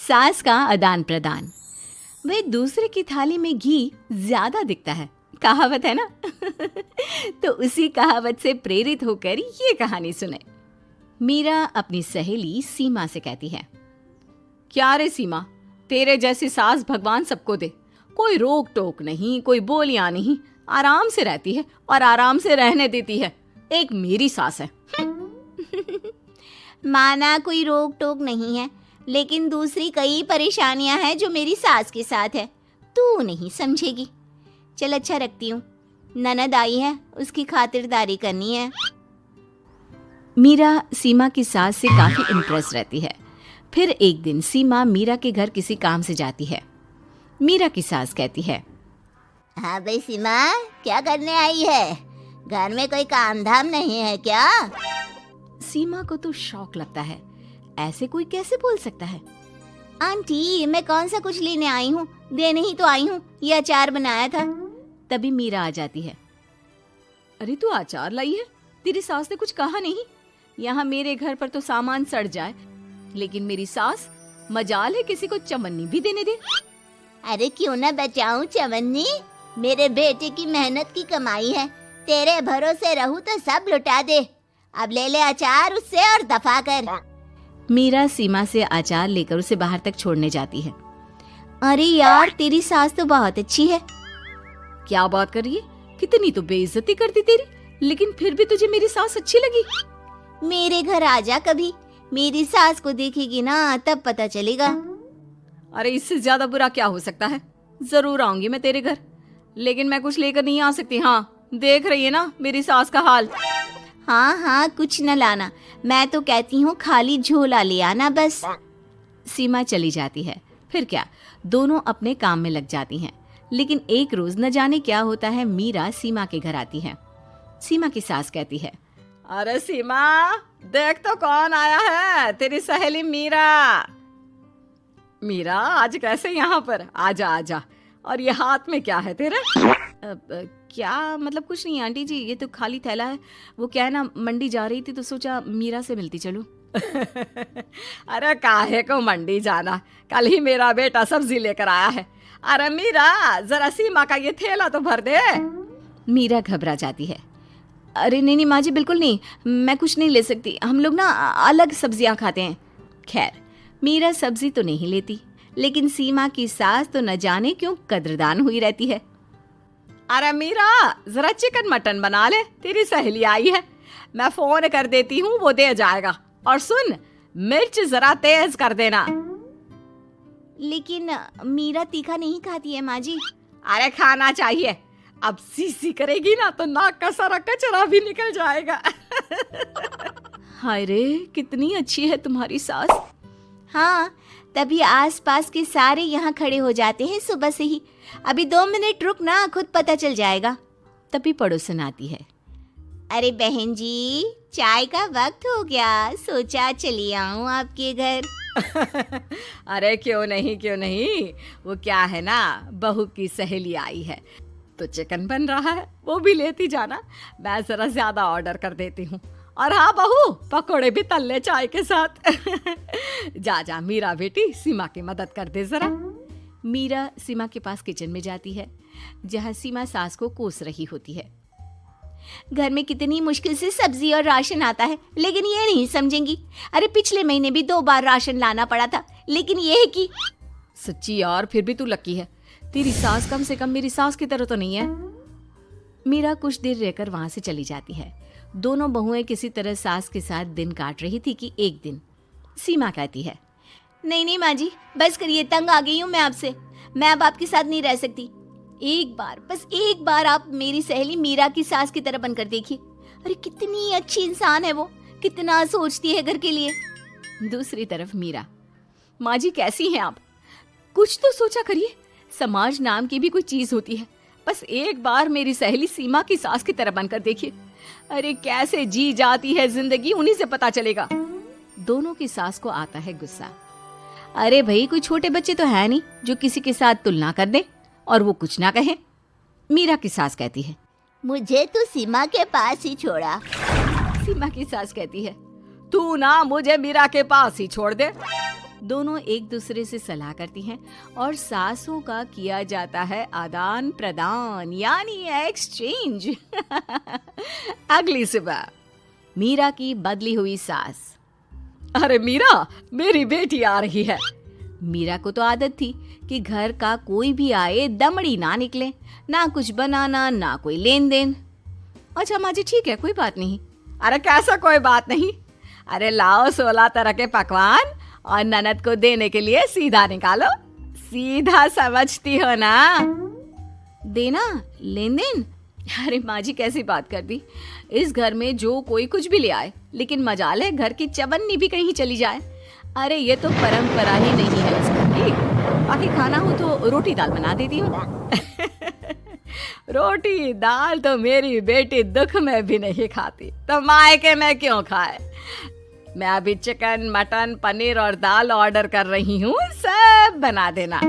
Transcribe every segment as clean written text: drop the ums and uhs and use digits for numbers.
सास का आदान प्रदान। वे दूसरे की थाली में घी ज्यादा दिखता है, कहावत है ना। तो उसी कहावत से प्रेरित होकर ये कहानी सुने। मीरा अपनी सहेली सीमा से कहती है, क्या रे सीमा, तेरे जैसी सास भगवान सबको दे। कोई रोक टोक नहीं, कोई बोलियां नहीं, आराम से रहती है और आराम से रहने देती है। एक मेरी सास है। माना कोई रोक टोक नहीं है, लेकिन दूसरी कई परेशानियां हैं जो मेरी सास के साथ है, तू नहीं समझेगी। चल अच्छा रखती हूँ, ननद आई है, उसकी खातिरदारी करनी है। मीरा सीमा की सास से काफी इम्प्रेस रहती है। फिर एक दिन सीमा मीरा के घर किसी काम से जाती है। मीरा की सास कहती है, हाँ भाई सीमा, क्या करने आई है? घर में कोई काम धाम नहीं है क्या? सीमा को तो शौक लगता है, ऐसे कोई कैसे बोल सकता है। आंटी, मैं कौन सा कुछ लेने आई हूँ, देने ही तो आई हूँ। ये अचार बनाया था। तभी मीरा आ जाती है। अरे तू अचार लाई है? तेरी सास ने कुछ कहा नहीं? यहाँ मेरे घर पर तो सामान सड़ जाए, लेकिन मेरी सास मजाल है किसी को चवन्नी भी देने दे। अरे क्यों ना बचाऊं चवन्नी, मेरे बेटे की मेहनत की कमाई है। तेरे भरोसे रहूं तो सब लुटा दे। अब ले ले अचार उससे और दफा कर। मीरा सीमा से अचार लेकर उसे बाहर तक छोड़ने जाती है। अरे यार, तेरी सास तो बहुत अच्छी है। क्या बात कर रही है? कितनी तो बेइज्जती करती तेरी, लेकिन फिर भी तुझे मेरी सास अच्छी लगी। मेरे घर आजा कभी, मेरी सास को देखेगी ना तब पता चलेगा। अरे इससे ज्यादा बुरा क्या हो सकता है। जरूर आऊंगी मैं तेरे घर, लेकिन मैं कुछ लेकर नहीं आ सकती। हाँ, देख रही है ना मेरी सास का हाल। हाँ हाँ, कुछ न लाना, मैं तो कहती हूँ खाली झोला ले आना बस। सीमा चली जाती है। फिर क्या, दोनों अपने काम में लग जाती हैं। लेकिन एक रोज न जाने क्या होता है, मीरा सीमा के घर आती है। सीमा की सास कहती है, अरे सीमा, देख तो कौन आया है, तेरी सहेली मीरा। मीरा, आज कैसे यहाँ पर? आजा आजा। और ये हाथ में क्या है तेरे? क्या मतलब? कुछ नहीं आंटी जी, ये तो खाली थैला है। वो क्या है ना, मंडी जा रही थी तो सोचा मीरा से मिलती चलूं। अरे काहे को मंडी जाना, कल ही मेरा बेटा सब्जी लेकर आया है। अरे मीरा, जरा सीमा का ये थैला तो भर दे। मीरा घबरा जाती है। अरे नहीं नहीं माँ जी, बिल्कुल नहीं, मैं कुछ नहीं ले सकती। हम लोग ना अलग सब्जियां खाते हैं। खैर, मीरा सब्जी तो नहीं लेती, लेकिन सीमा की सास तो न जाने क्यों कद्रदान हुई रहती है। अरे मीरा, जरा चिकन मटन बना ले, तेरी सहेली आई है। मैं फोन कर देती हूँ, वो दे जाएगा। और सुन, मिर्च जरा तेज कर देना। लेकिन मीरा तीखा नहीं खाती है माँ जी। अरे खाना चाहिए। अब सीसी करेगी ना तो नाक का सारा कचरा भी निकल जाएगा। हाय रे, कितनी अच्छी है तुम्हारी सास। हाँ, तभी आसपास के सारे यहाँ खड़े हो जाते हैं सुबह से ही। अभी 2 मिनट रुक ना, खुद पता चल जाएगा। तभी पड़ोसन आती है। अरे बहन जी, चाय का वक्त हो गया, सोचा चली आऊं आपके घर। अरे क्यों नहीं क्यों नहीं, वो क्या है ना, बहू की सहेली आई है तो चिकन बन रहा है, वो भी लेती जाना। मैं जरा ज्यादा ऑर्डर कर देती हूँ। और हाँ बहू, पकोड़े भी तल ले चाय के साथ। जा जा मीरा बेटी, सीमा की मदद कर दे जरा। मीरा सीमा के पास किचन में जाती है, जहाँ सीमा सास को कोस रही होती है। घर में कितनी मुश्किल से सब्जी और राशन आता है, लेकिन ये नहीं समझेंगी। अरे पिछले महीने भी 2 बार राशन लाना पड़ा था, लेकिन ये है कि सच्ची यार, फिर भी तू लकी है। तेरी सास कम से कम मेरी सास की तरह तो नहीं है। मीरा कुछ देर रहकर वहां से चली जाती है। दोनों बहुएं किसी तरह सास के साथ दिन काट रही थी कि एक दिन सीमा कहती है, नहीं नहीं माँ जी, बस करिए, तंग आ गई हूँ मैं आपसे। मैं अब आपके साथ नहीं रह सकती। एक बार, बस एक बार आप मेरी सहेली मीरा की सास की तरह बनकर देखिए। अरे कितनी अच्छी इंसान है वो, कितना सोचती है घर के लिए। दूसरी तरफ मीरा, माँ जी कैसी हैं आप? कुछ तो सोचा करिए, समाज नाम की भी कोई चीज होती है। बस एक बार मेरी सहेली सीमा की सास की तरह बनकर देखिए। अरे कैसे जी जाती है जिंदगी, उन्हीं से पता चलेगा। दोनों की सास को आता है गुस्सा। अरे भाई, कोई छोटे बच्चे तो है नहीं जो किसी के साथ तुलना कर दे और वो कुछ ना कहे। मीरा की सास कहती है, मुझे तो सीमा के पास ही छोड़ा। सीमा की सास कहती है, तू ना मुझे मीरा के पास ही छोड़ दे। दोनों एक दूसरे से सलाह करती हैं और सासों का किया जाता है आदान प्रदान यानी एक्सचेंज। अगली सुबह मीरा की बदली हुई सास। अरे मीरा, मेरी बेटी आ रही है। मीरा को तो आदत थी कि घर का कोई भी आए दमड़ी ना निकले, ना कुछ बनाना ना कोई लेन देन। अच्छा माँ जी ठीक है, कोई बात नहीं। अरे कैसा कोई बात नहीं, अरे लाओ 16 तरह के पकवान और ननद को देने के लिए सीधा निकालो। सीधा समझती हो ना? देना लेन देन? अरे माँ जी कैसी बात कर दी। इस घर में जो कोई कुछ भी ले आए, लेकिन मजाल है घर की चवन्नी भी कहीं चली जाए। अरे ये तो परंपरा ही नहीं है इस घर की। बाकी खाना हो तो रोटी दाल बना देती हूँ। रोटी दाल तो मेरी बेटी दुख में भी नहीं खाती, तो मायके में क्यों खाए। मैं अभी चिकन मटन पनीर और दाल ऑर्डर कर रही हूँ, सब बना देना।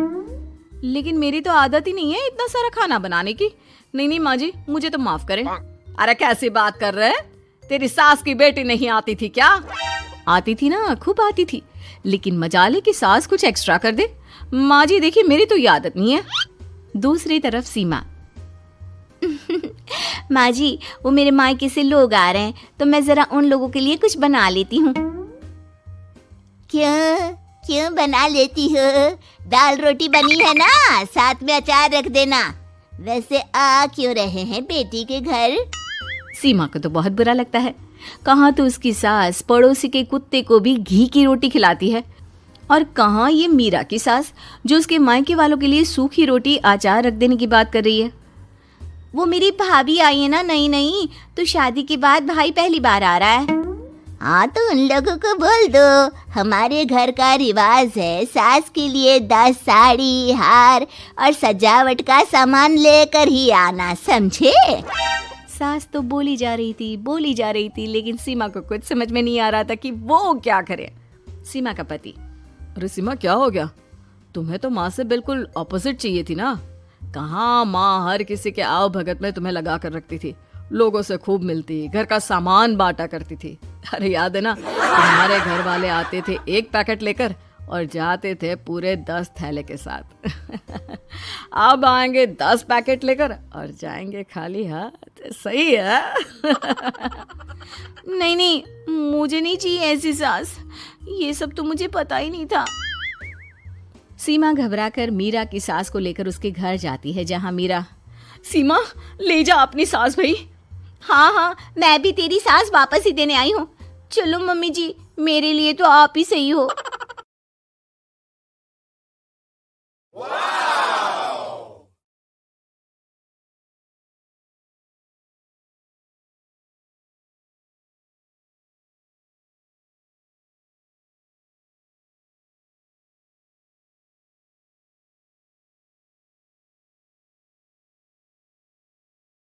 लेकिन मेरी तो आदत ही नहीं है इतना सारा खाना बनाने की। नहीं नहीं माँ जी, मुझे तो माफ करें। अरे कैसी बात कर रहे हैं, तेरी सास की बेटी नहीं आती थी क्या? आती थी ना, खूब आती थी, लेकिन मजाले की सास कुछ एक्स्ट्रा कर दे। माँ जी देखिए मेरी तो ये आदत नहीं है। दूसरी तरफ सीमा। माँ जी वो मेरे मायके से लोग आ रहे हैं, तो मैं जरा उन लोगों के लिए कुछ बना लेती हूँ। क्यों क्यों बना लेती हो? दाल रोटी बनी है ना, साथ में अचार रख देना। वैसे आ क्यों रहे हैं बेटी के घर? सीमा को तो बहुत बुरा लगता है। कहाँ तो उसकी सास पड़ोसी के कुत्ते को भी घी की रोटी खिलाती है, और कहाँ ये मीरा की सास जो उसके मायके वालों के लिए सूखी रोटी अचार रख देने की बात कर रही है। वो मेरी भाभी आई है ना, नई नई, तो शादी के बाद भाई पहली बार आ रहा है। हाँ तो उन लोगों को बोल दो, हमारे घर का रिवाज है सास के लिए 10 साड़ी हार और सजावट का सामान लेकर ही आना, समझे? सास तो बोली जा रही थी, लेकिन सीमा को कुछ समझ में नहीं आ रहा था कि वो क्या करे। सीमा का पति। अरे सीमा क्या हो गया, तुम्हें तो माँ से बिल्कुल ऑपोजिट चाहिए थी ना। कहाँ माँ हर किसी के आओ भगत में तुम्हें लगा कर रखती थी, लोगों से खूब मिलती, घर का सामान बांटा करती थी। अरे याद है ना, तुम्हारे घर वाले आते थे 1 पैकेट लेकर और जाते थे पूरे 10 थैले के साथ। अब आएंगे 10 पैकेट लेकर और जाएंगे खाली हाथ। सही है। नहीं नहीं, मुझे नहीं चाहिए ऐसी सास, ये सब तो मुझे पता ही नहीं था। सीमा घबराकर मीरा की सास को लेकर उसके घर जाती है, जहां मीरा। सीमा ले जा अपनी सास भाई। हाँ हाँ, मैं भी तेरी सास वापस ही देने आई हूँ। चलो मम्मी जी, मेरे लिए तो आप ही सही हो।